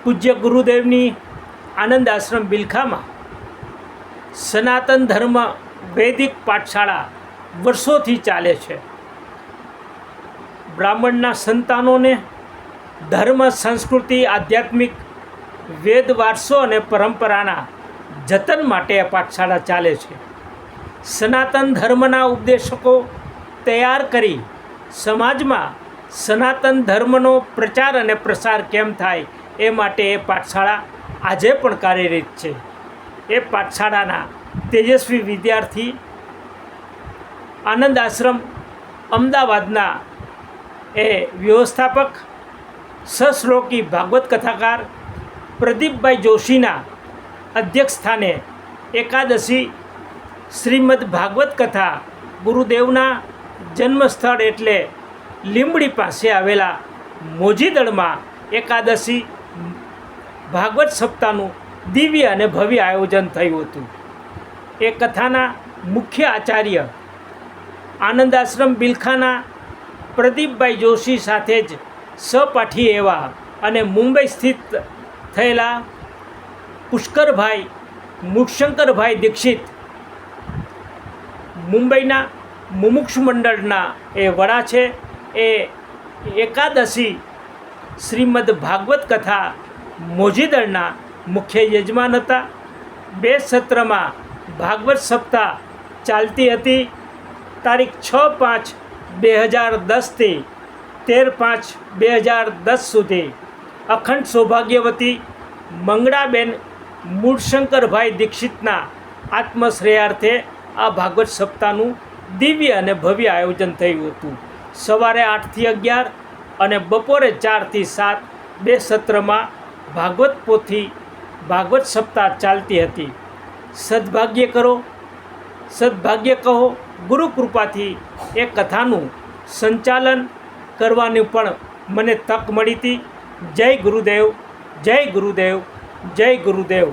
પૂજ્ય ગુરુદેવની આનંદ આશ્રમ બિલખામાં સનાતન ધર્મ વૈદિક પાઠશાળા વર્ષોથી ચાલે છે. બ્રાહ્મણના સંતાનોને ધર્મ, સંસ્કૃતિ, આધ્યાત્મિક, વેદ વારસો અને પરંપરાના જતન માટે આ પાઠશાળા ચાલે છે. સનાતન ધર્મના ઉપદેશકો તૈયાર કરી સમાજમાં સનાતન ધર્મનો પ્રચાર અને પ્રસાર કેમ થાય એ માટે એ પાઠશાળા આજે પણ કાર્યરત છે. એ પાઠશાળાના તેજસ્વી વિદ્યાર્થી આનંદ આશ્રમ અમદાવાદના એ વ્યવસ્થાપક સશ્લોકી ભાગવત કથાકાર પ્રદીપભાઈ જોશીના અધ્યક્ષ સ્થાને એકાદશી શ્રીમદ ભાગવત કથા ગુરુદેવના જન્મસ્થળ એટલે લીંબડી પાસે આવેલા મોજીદળમાં એકાદશી ભાગવત સપ્તાહનું દિવ્ય અને ભવ્ય આયોજન થયું હતું. એ કથાના મુખ્ય આચાર્ય આનંદ આશ્રમ બિલખાના પ્રદીપભાઈ જોશી સાથે જ સહપાઠી એવા અને મુંબઈ સ્થિત થયેલા પુષ્કરભાઈ મૂળશંકરભાઈ દીક્ષિત, મુંબઈના મુમુક્ષુ મંડળના એ વડા છે. એ એકાદશી શ્રીમદ ભાગવત કથા મોજીદળના મુખ્ય યજમાન હતા. 2 સત્રમાં ભાગવત સપ્તાહ ચાલતી હતી. તારીખ 6/5/2010થી 13/5/2010 સુધી અખંડ સૌભાગ્યવતી મંગળાબેન મૂળશંકરભાઈ દીક્ષિતના આત્મશ્રેયાર્થે આ ભાગવત સપ્તાહનું દિવ્ય અને ભવ્ય આયોજન થયું હતું. સવારે 8થી 11 અને બપોરે 4થી 7 2 સત્રમાં ભાગવત પોથી ભાગવત સપ્તાહ ચાલતી હતી. સદભાગ્ય કરો, સદભાગ્ય કહો. ગુરુ કૃપાથી એ કથાનું સંચાલન કરવાની પણ મને તક મળી હતી. જય ગુરુદેવ, જય ગુરુદેવ, જય ગુરુદેવ.